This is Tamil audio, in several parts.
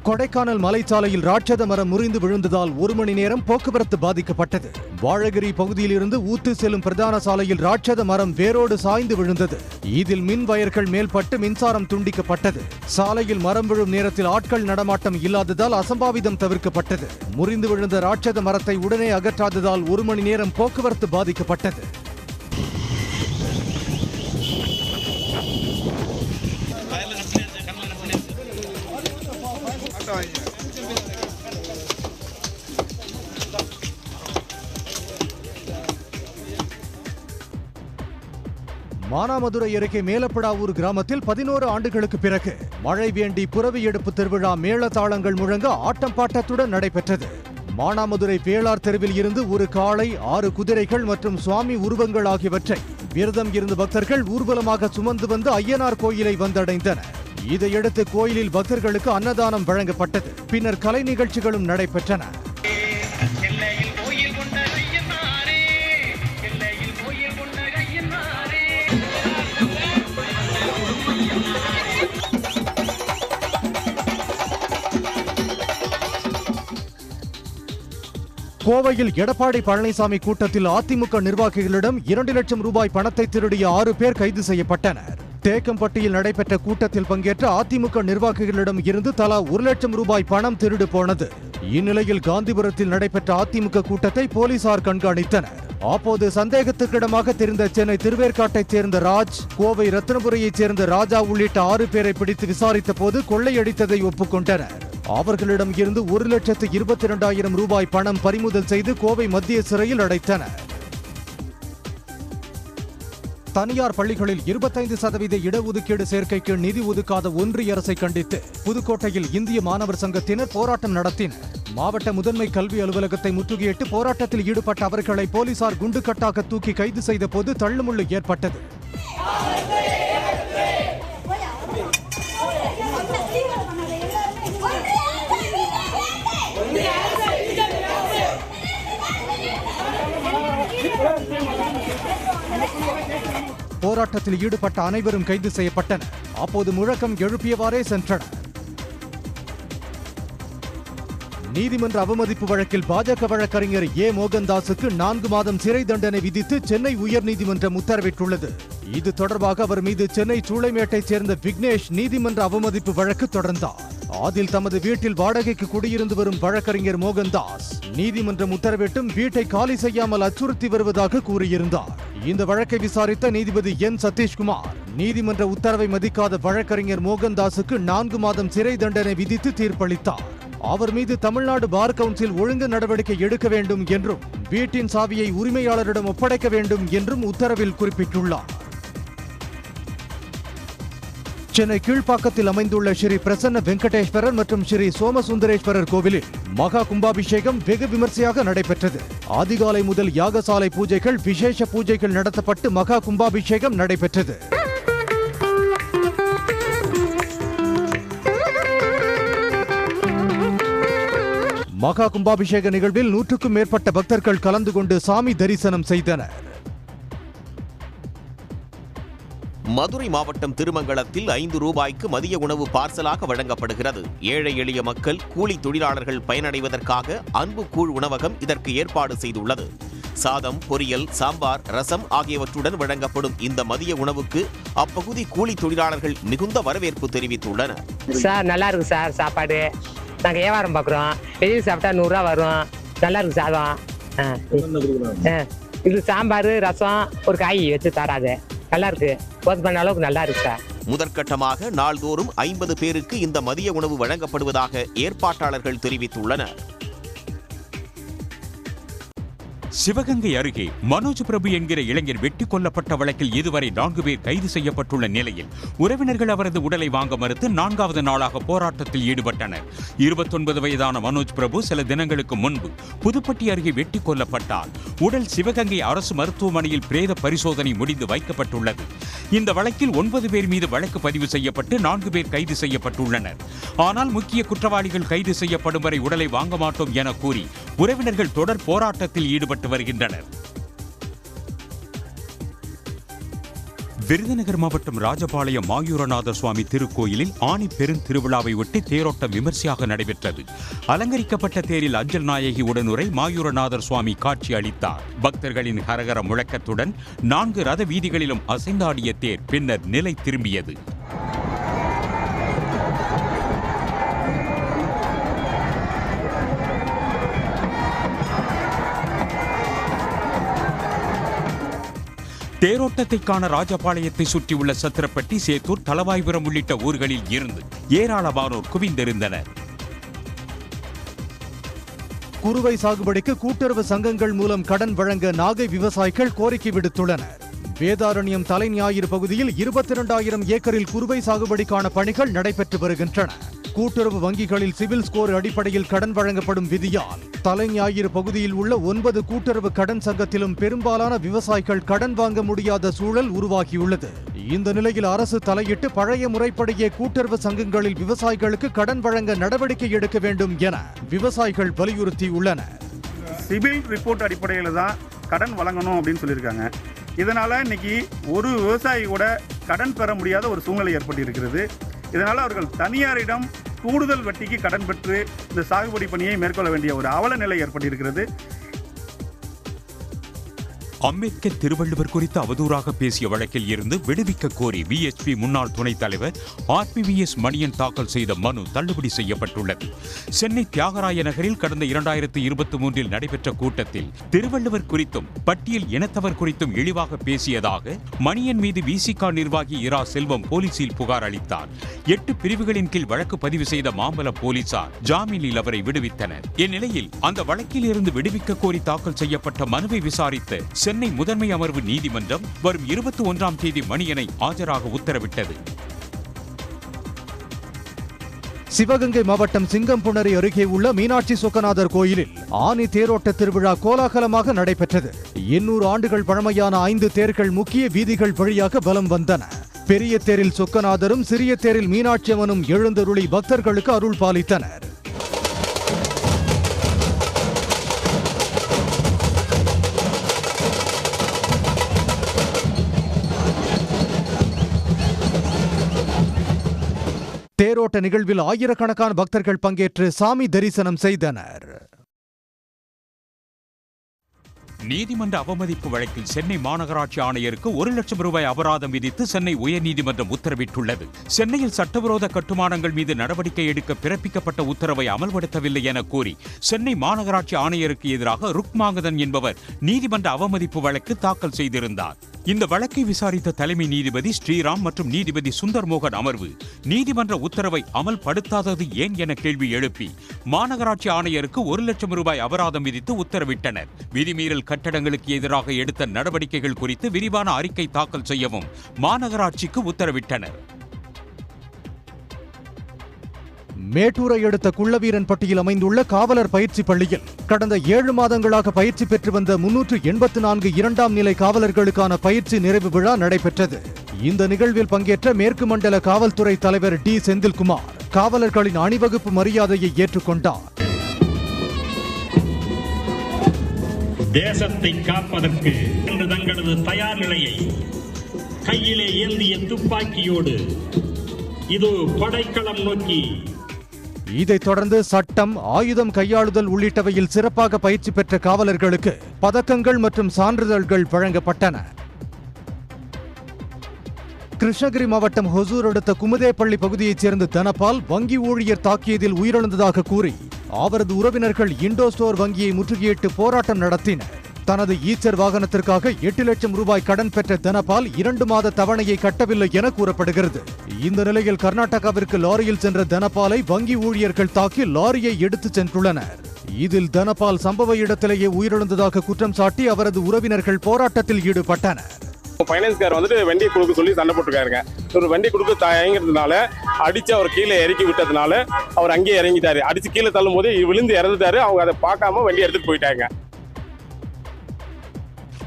கொடைக்கானல் மலைச்சாலையில் ராட்சத மரம் முறிந்து விழுந்ததால் 1 மணி நேரம் போக்குவரத்து பாதிக்கப்பட்டது. வாழகிரி பகுதியில் இருந்து ஊத்து செல்லும் பிரதான சாலையில் ராட்சத மரம் வேரோடு சாய்ந்து விழுந்தது. இதில் மின் வயர்கள் மேல்பட்டு மின்சாரம் துண்டிக்கப்பட்டது. சாலையில் மரம் விழும் நேரத்தில் ஆட்கள் நடமாட்டம் இல்லாததால் அசம்பாவிதம் தவிர்க்கப்பட்டது. முறிந்து விழுந்த ராட்சத மரத்தை உடனே அகற்றாததால் 1 மணி நேரம் போக்குவரத்து பாதிக்கப்பட்டது. மானாமதுரை அருகே மேலப்படாவூர் கிராமத்தில் 11 ஆண்டுகளுக்கு பிறகு மழை வேண்டி புரவி எடுப்பு திருவிழா மேளதாளங்கள் முழங்க ஆட்டம் பாட்டத்துடன் நடைபெற்றது. மானாமதுரை வேளார் தெருவில் இருந்து ஒரு காளை, 6 குதிரைகள் மற்றும் சுவாமி உருவங்கள் ஆகியவற்றை விரதம் இருந்த பக்தர்கள் ஊர்வலமாக சுமந்து வந்து ஐயனார் கோயிலை வந்தடைந்தனர். இதையடுத்து கோயிலில் பக்தர்களுக்கு அன்னதானம் வழங்கப்பட்டது. பின்னர் கலை நிகழ்ச்சிகளும் நடைபெற்றன. கோவையில் எடப்பாடி பழனிசாமி கூட்டத்தில் அதிமுக நிர்வாகிகளிடம் 2 லட்சம் ரூபாய் பணத்தை திருடிய 6 பேர் கைது செய்யப்பட்டனர். தேக்கம்பட்டியில் நடைபெற்ற கூட்டத்தில் பங்கேற்ற அதிமுக நிர்வாகிகளிடம் இருந்து தலா 1 லட்சம் ரூபாய் பணம் திருடு போனது. இந்நிலையில் காந்திபுரத்தில் நடைபெற்ற அதிமுக கூட்டத்தை போலீசார் கண்காணித்தனர். அப்போது சந்தேகத்துக்கிடமாக தெரிந்த சென்னை திருவேற்காட்டைச் சேர்ந்த ராஜ், கோவை ரத்னபுரியைச் சேர்ந்த ராஜா உள்ளிட்ட 6 பேரை பிடித்து விசாரித்த போது கொள்ளையடித்ததை ஒப்புக்கொண்டனர். அவர்களிடம் இருந்து 1,22,000 ரூபாய் பணம் பறிமுதல் செய்து கோவை மத்திய சிறையில் அடைத்தனர். தனியார் பள்ளிகளில் 25% இடஒதுக்கீடு சேர்க்கைக்கு நிதி ஒதுக்காத ஒன்றிய அரசை கண்டித்து புதுக்கோட்டையில் இந்திய மாணவர் சங்கத்தினர் போராட்டம் நடத்தினர். மாவட்ட முதன்மை கல்வி அலுவலகத்தை முற்றுகையிட்டு போராட்டத்தில் ஈடுபட்ட அவர்களை போலீசார் குண்டுக்கட்டாக தூக்கி கைது செய்த போது தள்ளுமுள்ளு ஏற்பட்டது. போராட்டத்தில் ஈடுபட்ட அனைவரும் கைது செய்யப்பட்டனர். அப்போது முழக்கம் எழுப்பியவாறே சென்றனர். நீதிமன்ற அவமதிப்பு வழக்கில் பாஜக வழக்கறிஞர் ஏ மோகன்தாஸுக்கு 4 மாதம் சிறை தண்டனை விதித்து சென்னை உயர்நீதிமன்றம் உத்தரவிட்டுள்ளது. இது தொடர்பாக அவர் மீது சென்னை சூளைமேட்டைச் சேர்ந்த விக்னேஷ் நீதிமன்ற அவமதிப்பு வழக்கு தொடர்ந்தார். அதில் தமது வீட்டில் வாடகைக்கு குடியிருந்து வரும் வழக்கறிஞர் மோகன்தாஸ் நீதிமன்றம் உத்தரவிட்டும் வீட்டை காலி செய்யாமல் அச்சுறுத்தி வருவதாக கூறியிருந்தார். இந்த வழக்கை விசாரித்த நீதிபதி என் சதீஷ்குமார் நீதிமன்ற உத்தரவை மதிக்காத வழக்கறிஞர் மோகன்தாஸுக்கு 4 மாதம் சிறை தண்டனை விதித்து தீர்ப்பளித்தார். அவர் மீது தமிழ்நாடு பார் கவுன்சில் ஒழுங்கு நடவடிக்கை எடுக்க வேண்டும் என்றும் வீட்டின் சாவியை உரிமையாளரிடம் ஒப்படைக்க வேண்டும் என்றும் உத்தரவில் குறிப்பிட்டுள்ளார். சென்னை கீழ்ப்பாக்கத்தில் அமைந்துள்ள ஸ்ரீ பிரசன்ன வெங்கடேஸ்வரர் மற்றும் ஸ்ரீ சோமசுந்தரேஸ்வரர் கோவிலில் மகா கும்பாபிஷேகம் வெகு விமர்சையாக நடைபெற்றது. அதிகாலை முதல் யாகசாலை பூஜைகள், விசேஷ பூஜைகள் நடத்தப்பட்டு மகா கும்பாபிஷேகம் நடைபெற்றது. மகா கும்பாபிஷேக நிகழ்வில் 100க்கும் மேற்பட்ட பக்தர்கள் கலந்து கொண்டு சாமி தரிசனம் செய்தனர். மதுரை மாவட்டம் திருமங்கலத்தில் 5 ரூபாய்க்கு மதிய உணவு பார்சலாக வழங்கப்படுகிறது. ஏழை எளிய மக்கள், கூலி தொழிலாளர்கள் பயனடைவதற்காக அன்பு கூழ் உணவகம் இதற்கு ஏற்பாடு செய்துள்ளது. சாதம், பொரியல், சாம்பார், ரசம் ஆகியவற்றுடன் வழங்கப்படும் இந்த மதிய உணவுக்கு அப்பகுதி கூலி தொழிலாளர்கள் மிகுந்த வரவேற்பு தெரிவித்துள்ளனர். சார் நல்லா இருக்கு சார் சாப்பாடு. நாங்கள் வியாபாரம் பார்க்குறோம். வெளியில் சாப்பிட்டா 100 ரூபா வரும். நல்லா இருக்கு சாதம். இது சாம்பார், ரசம், ஒரு காய் வச்சு தராது. நல்லா இருக்கு. போது பண்ண அளவுக்கு நல்லா இருக்கு சார். முதற்கட்டமாக நாள்தோறும் 50 பேருக்கு இந்த மதிய உணவு வழங்கப்படுவதாக ஏற்பாட்டாளர்கள் தெரிவித்துள்ளனர். சிவகங்கை அருகே மனோஜ் பிரபு என்கிற இளைஞர் வெட்டி கொல்லப்பட்ட வழக்கில் இதுவரை 4 பேர் கைது செய்யப்பட்டுள்ள நிலையில் உறவினர்கள் அவரது உடலை வாங்க மறுத்து 4வது நாளாக போராட்டத்தில் ஈடுபட்டனர். 29 வயதான மனோஜ் பிரபு சில தினங்களுக்கு முன்பு புதுப்பட்டி அருகே வெட்டி கொல்லப்பட்டார். உடல் சிவகங்கை அரசு மருத்துவமனையில் பிரேத பரிசோதனை முடிந்து வைக்கப்பட்டுள்ளது. இந்த வழக்கில் 9 பேர் மீது வழக்கு பதிவு செய்யப்பட்டு 4 பேர் கைது செய்யப்பட்டுள்ளனர். ஆனால் முக்கிய குற்றவாளிகள் கைது செய்யப்படும் வரை உடலை வாங்க மாட்டோம் என கூறி உறவினர்கள் தொடர் போராட்டத்தில் ஈடுபட்டு வருகின்றனர். விருதுநகர் மாவட்டம் ராஜபாளையம் மாயூரநாதர் சுவாமி திருக்கோயிலில் ஆனி பெருந்திருவிழாவை ஒட்டி தேரோட்டம் விமர்சையாக நடைபெற்றது. அலங்கரிக்கப்பட்ட தேரில் அஞ்சல் நாயகி உடனுரை மாயூரநாதர் சுவாமி காட்சி அளித்தார். பக்தர்களின் ஹரஹர முழக்கத்துடன் 4 ரத வீதிகளிலும் அசைந்தாடிய தேர் பின்னர் நிலை திரும்பியது. தேரோட்டத்தை காண ராஜபாளையத்தை சுற்றியுள்ள சத்திரப்பட்டி, சேத்தூர், தளவாய்புரம் உள்ளிட்ட ஊர்களில் இருந்து ஏராளமானோர் குவிந்திருந்தனர். குறுவை சாகுபடிக்கு கூட்டுறவு சங்கங்கள் மூலம் கடன் வழங்க நாகை விவசாயிகள் கோரிக்கை விடுத்துள்ளனர். வேதாரண்யம் தலைஞாயிறு பகுதியில் 22,000 ஏக்கரில் குறுவை சாகுபடிக்கான பணிகள் நடைபெற்று வருகின்றன. கூட்டுறவு வங்கிகளில் சிவில் ஸ்கோர் அடிப்படையில் கடன் வழங்கப்படும் விதியால் தலைஞாயிறு பகுதியில் உள்ள 9 கூட்டுறவு கடன் சங்கத்திலும் பெரும்பாலான விவசாயிகள் கடன் வாங்க முடியாத சூழல் உருவாகியுள்ளது. இந்த நிலையில் அரசு தலையிட்டு பழைய முறைப்படியே கூட்டுறவு சங்கங்களில் விவசாயிகளுக்கு கடன் வழங்க நடவடிக்கை எடுக்க வேண்டும் என விவசாயிகள் வலியுறுத்தியுள்ளனர். சிவில் ரிப்போர்ட் அடிப்படையில் தான் கடன் வழங்கணும் அப்படின்னு சொல்லியிருக்காங்க. இதனால இன்னைக்கு ஒரு விவசாயி கூட கடன் பெற முடியாத ஒரு சூழ்நிலை ஏற்பட்டிருக்கிறது. இதனால் அவர்கள் தனியாரிடம் கூடுதல் வட்டிக்கு கடன் பெற்று இந்த சாகுபடி பணியை மேற்கொள்ள வேண்டிய ஒரு அவல நிலை ஏற்பட்டிருக்கிறது. அம்பேத்கர் திருவள்ளுவர் குறித்து அவதூறாக பேசிய வழக்கில் இருந்து விடுவிக்க கோரி விஎச்பி முன்னாள் துணைத் தலைவர் RPVS மணியன் தாக்கல் செய்த மனு தள்ளுபடி செய்யப்பட்டுள்ளது. சென்னை தியாகராய நகரில் கடந்த 2023 நடைபெற்ற கூட்டத்தில் திருவள்ளுவர் குறித்தும் பட்டியல் இனத்தவர் குறித்தும் இழிவாக பேசியதாக மணியன் மீது விசிக நிர்வாகி இரா செல்வம் போலீசில் புகார் அளித்தார். 8 பிரிவுகளின் கீழ் வழக்கு பதிவு செய்த மாம்பலம் போலீசார் ஜாமீனில் அவரை விடுவித்தனர். இந்நிலையில் அந்த வழக்கில் இருந்து விடுவிக்க கோரி தாக்கல் செய்யப்பட்ட மனுவை விசாரித்த சென்னை முதன்மை அமர்வு நீதிமன்றம் வரும் 21ஆம் தேதி மணியனை ஆஜராக உத்தரவிட்டது. சிவகங்கை மாவட்டம் சிங்கம்புணரி அருகே உள்ள மீனாட்சி சொக்கநாதர் கோயிலில் ஆனி தேரோட்ட திருவிழா கோலாகலமாக நடைபெற்றது. 800 ஆண்டுகள் பழமையான 5 தேர்கள் முக்கிய வீதிகள் வழியாக வலம் வந்தன. பெரிய தேரில் சொக்கநாதரும் சிறிய தேரில் மீனாட்சி அம்மனும் எழுந்தருளி பக்தர்களுக்கு அருள் பாலித்தனர். தேரோட்ட நிகழ்வில் ஆயிரக்கணக்கான பக்தர்கள் பங்கேற்று சாமி தரிசனம் செய்தனர். நீதிமன்ற அவமதிப்பு வழக்கில் சென்னை மாநகராட்சி ஆணையருக்கு 1 லட்சம் ரூபாய் அபராதம் விதித்து சென்னை உயர்நீதிமன்றம் உத்தரவிட்டுள்ளது. சென்னையில் சட்டவிரோத கட்டுமானங்கள் மீது நடவடிக்கை எடுக்க பிறப்பிக்கப்பட்ட உத்தரவை அமல்படுத்தவில்லை என கூறி சென்னை மாநகராட்சி ஆணையருக்கு எதிராக ருக்மாங்கதன் என்பவர் நீதிமன்ற அவமதிப்பு வழக்கு தாக்கல் செய்திருந்தார். இந்த வழக்கை விசாரித்த தலைமை நீதிபதி ஸ்ரீராம் மற்றும் நீதிபதி சுந்தர் மோகன் அமர்வு நீதிமன்ற உத்தரவை அமல்படுத்தாதது ஏன் என கேள்வி எழுப்பி மாநகராட்சி ஆணையருக்கு 1 லட்சம் ரூபாய் அபராதம் விதித்து உத்தரவிட்டனர். விதிமீறல் கட்டடங்களுக்கு எதிராக எடுத்த நடவடிக்கைகள் குறித்து விரிவான அறிக்கை தாக்கல் செய்யவும் மாநகராட்சிக்கு உத்தரவிட்டனர். மேட்டூரை அடுத்த குள்ளவீரன்பட்டியில் அமைந்துள்ள காவலர் பயிற்சி பள்ளியில் கடந்த 7 மாதங்களாக பயிற்சி பெற்று வந்த 384 2ஆம் நிலை காவலர்களுக்கான பயிற்சி நிறைவு விழா நடைபெற்றது. இந்த நிகழ்வில் பங்கேற்ற மேற்கு மண்டல காவல்துறை தலைவர் டி செந்தில்குமார் காவலர்களின் அணிவகுப்பு மரியாதையை ஏற்றுக்கொண்டார். தேசத்தை காப்பதற்கு தங்களது தயார் நிலையை கையிலே ஏந்திய துப்பாக்கியோடு இது படைக்களம் நோக்கி. இதைத் தொடர்ந்து சட்டம், ஆயுதம் கையாளுதல் உள்ளிட்டவையில் சிறப்பாக பயிற்சி பெற்ற காவலர்களுக்கு பதக்கங்கள் மற்றும் சான்றிதழ்கள் வழங்கப்பட்டன. கிருஷ்ணகிரி மாவட்டம் ஹொசூர் அடுத்த குமுதேப்பள்ளி பகுதியைச் சேர்ந்த தனபால் வங்கி ஊழியர் தாக்கியதில் உயிரிழந்ததாக கூறி அவரது உறவினர்கள் இண்டோ ஸ்டோர் வங்கியை முற்றுகையிட்டு போராட்டம் நடத்தினர். தனது ஈச்சர் வாகனத்திற்காக 8 லட்சம் ரூபாய் கடன் பெற்ற தனபால் 2 மாத தவணையை கட்டவில்லை என கூறப்படுகிறது. இந்த நிலையில் கர்நாடகாவிற்கு லாரியில் சென்ற தனபாலை வங்கி ஊழியர்கள் தாக்கி லாரியை எடுத்துச் சென்றுள்ளனர். இதில் தனபால் சம்பவ இடத்திலேயே உயிரிழந்ததாக குற்றம் சாட்டி அவரது உறவினர்கள் போராட்டத்தில் ஈடுபட்டனர். பைனான்ஸ்கார் வந்துட்டு வண்டி கொடுக்க சொல்லி சண்டை போட்டுருக்காருங்க. ஒரு வண்டி கொடுக்க தயங்கிறதுனால அடிச்சு அவர் கீழே இறக்கி விட்டதுனால அவர் அங்கேயே இறங்கிட்டாரு. அடிச்சு கீழே தள்ளும் போது விழுந்து இறந்துட்டாரு. அவங்க அதை பார்க்காம வண்டி எடுத்துட்டு போயிட்டாங்க.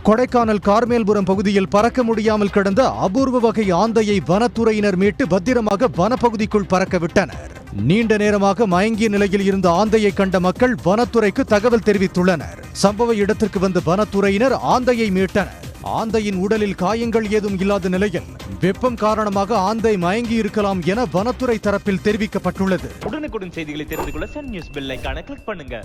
கொடைக்கானல் கார்மேல்புரம் பகுதியில் பறக்க முடியாமல் கிடந்த அபூர்வ வகை ஆந்தையை வனத்துறையினர் மீட்டு பத்திரமாக வனப்பகுதிக்குள் பறக்க விட்டனர். நீண்ட நேரமாக மயங்கிய நிலையில் இருந்த ஆந்தையை கண்ட மக்கள் வனத்துறைக்கு தகவல் தெரிவித்துள்ளனர். சம்பவ இடத்திற்கு வந்த வனத்துறையினர் ஆந்தையை மீட்டனர். ஆந்தையின் உடலில் காயங்கள் ஏதும் இல்லாத நிலையில் வெப்பம் காரணமாக ஆந்தை மயங்கி இருக்கலாம் என வனத்துறை தரப்பில் தெரிவிக்கப்பட்டுள்ளது. உடனுக்குடன் செய்திகளை தெரிந்து கொள்ள சன் நியூஸ் பெல் ஐகானை கிளிக் பண்ணுங்க.